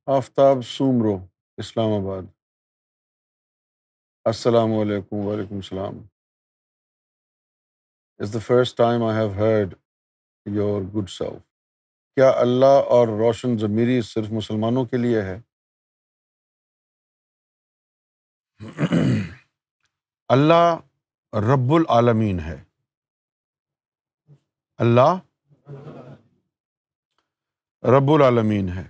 آفتاب سومرو، اسلام آباد۔ السلام علیکم۔ وعلیکم السلام۔ It's the first time I have heard your good self۔ کیا اللہ اور روشن ضمیری صرف مسلمانوں کے لیے ہے؟ اللہ رب العالمین ہے۔ اللہ رب العالمین ہے۔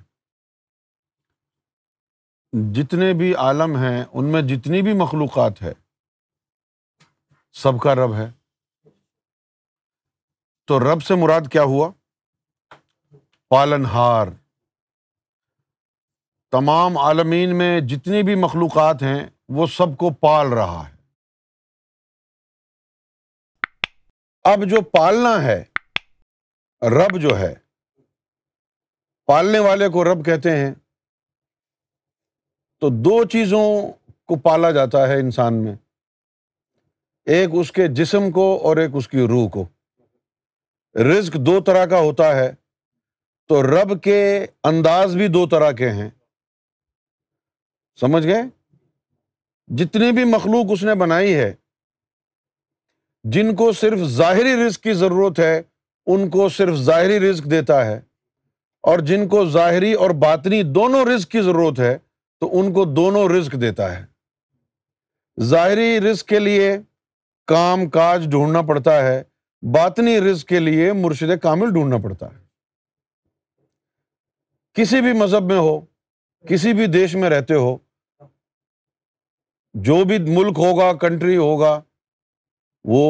جتنے بھی عالم ہیں ان میں جتنی بھی مخلوقات ہے سب کا رب ہے۔ تو رب سے مراد کیا ہوا؟ پالنہار۔ تمام عالمین میں جتنی بھی مخلوقات ہیں وہ سب کو پال رہا ہے۔ اب جو پالنا ہے، رب جو ہے، پالنے والے کو رب کہتے ہیں۔ تو دو چیزوں کو پالا جاتا ہے انسان میں، ایک اس کے جسم کو اور ایک اس کی روح کو۔ رزق دو طرح کا ہوتا ہے، تو رب کے انداز بھی دو طرح کے ہیں۔ سمجھ گئے؟ جتنی بھی مخلوق اس نے بنائی ہے، جن کو صرف ظاہری رزق کی ضرورت ہے ان کو صرف ظاہری رزق دیتا ہے، اور جن کو ظاہری اور باطنی دونوں رزق کی ضرورت ہے تو ان کو دونوں رزق دیتا ہے۔ ظاہری رزق کے لیے کام کاج ڈھونڈنا پڑتا ہے، باطنی رزق کے لیے مرشد کامل ڈھونڈنا پڑتا ہے۔ کسی بھی مذہب میں ہو، کسی بھی دیش میں رہتے ہو، جو بھی ملک ہوگا، کنٹری ہوگا، وہ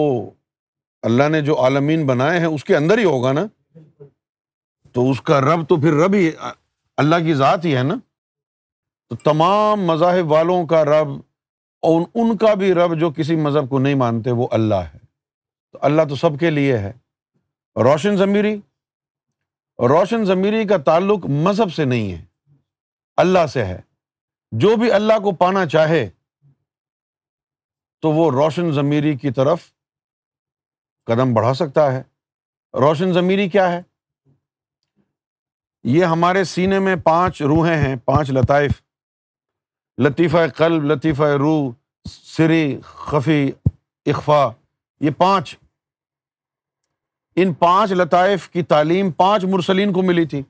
اللہ نے جو عالمین بنائے ہیں اس کے اندر ہی ہوگا نا۔ تو اس کا رب تو پھر رب ہی اللہ کی ذات ہی ہے نا۔ تو تمام مذاہب والوں کا رب اور ان کا بھی رب جو کسی مذہب کو نہیں مانتے وہ اللہ ہے۔ تو اللہ تو سب کے لیے ہے۔ روشن ضمیری کا تعلق مذہب سے نہیں ہے، اللہ سے ہے۔ جو بھی اللہ کو پانا چاہے تو وہ روشن ضمیری کی طرف قدم بڑھا سکتا ہے۔ روشن ضمیری کیا ہے؟ یہ ہمارے سینے میں 5 روحیں ہیں، 5 لطائف، لطیفہ قلب، لطیفہ روح، سری، خفی، اخفا، یہ 5۔ ان 5 لطائف کی تعلیم 5 مرسلین کو ملی تھی۔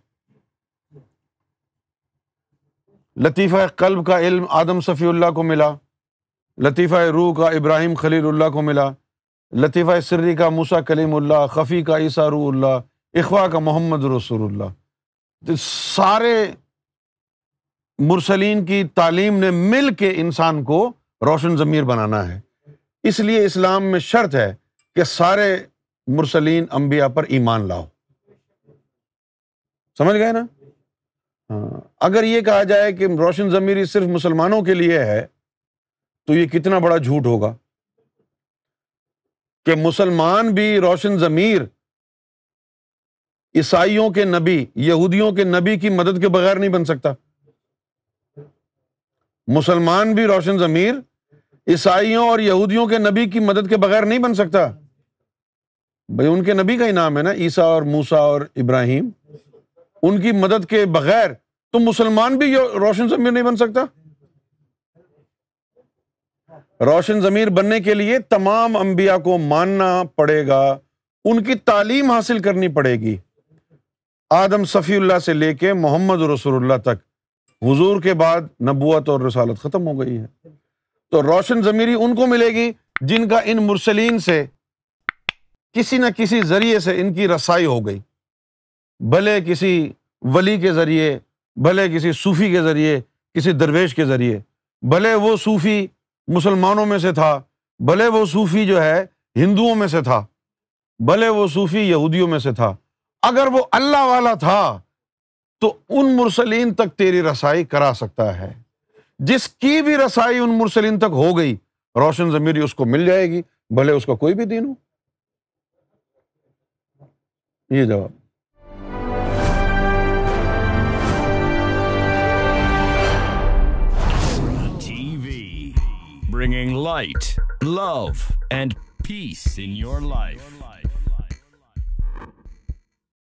لطیفہ قلب کا علم آدم صفی اللہ کو ملا، لطیفہ روح کا ابراہیم خلیل اللہ کو ملا، لطیفہ سری کا موسیٰ کلیم اللہ، خفی کا عیسیٰ روح اللہ، اخفا کا محمد رسول اللہ۔ تو سارے مرسلین کی تعلیم نے مل کے انسان کو روشن ضمیر بنانا ہے۔ اس لیے اسلام میں شرط ہے کہ سارے مرسلین انبیاء پر ایمان لاؤ۔ سمجھ گئے نا؟ ہاں، اگر یہ کہا جائے کہ روشن ضمیری صرف مسلمانوں کے لیے ہے تو یہ کتنا بڑا جھوٹ ہوگا کہ مسلمان بھی روشن ضمیر عیسائیوں کے نبی، یہودیوں کے نبی کی مدد کے بغیر نہیں بن سکتا۔ مسلمان بھی روشن ضمیر عیسائیوں اور یہودیوں کے نبی کی مدد کے بغیر نہیں بن سکتا۔ بھئی ان کے نبی کا ہی نام ہے نا، عیسیٰ اور موسیٰ اور ابراہیم۔ ان کی مدد کے بغیر تو مسلمان بھی روشن ضمیر نہیں بن سکتا۔ روشن ضمیر بننے کے لیے تمام انبیاء کو ماننا پڑے گا، ان کی تعلیم حاصل کرنی پڑے گی۔ آدم صفی اللہ سے لے کے محمد رسول اللہ تک، حضور کے بعد نبوت اور رسالت ختم ہو گئی ہے۔ تو روشن ضمیری ان کو ملے گی جن کا ان مرسلین سے کسی نہ کسی ذریعے سے ان کی رسائی ہو گئی، بھلے کسی ولی کے ذریعے، بھلے کسی صوفی کے ذریعے، کسی درویش کے ذریعے، بھلے وہ صوفی مسلمانوں میں سے تھا، بھلے وہ صوفی جو ہے ہندوؤں میں سے تھا، بھلے وہ صوفی یہودیوں میں سے تھا، اگر وہ اللہ والا تھا تو ان مرسلین تک تیری رسائی کرا سکتا ہے۔ جس کی بھی رسائی ان مرسلین تک ہو گئی، روشن ضمیری اس کو مل جائے گی، بھلے اس کا کوئی بھی دین ہو۔ یہ جواب۔ TV, bringing light, love, and peace in your life.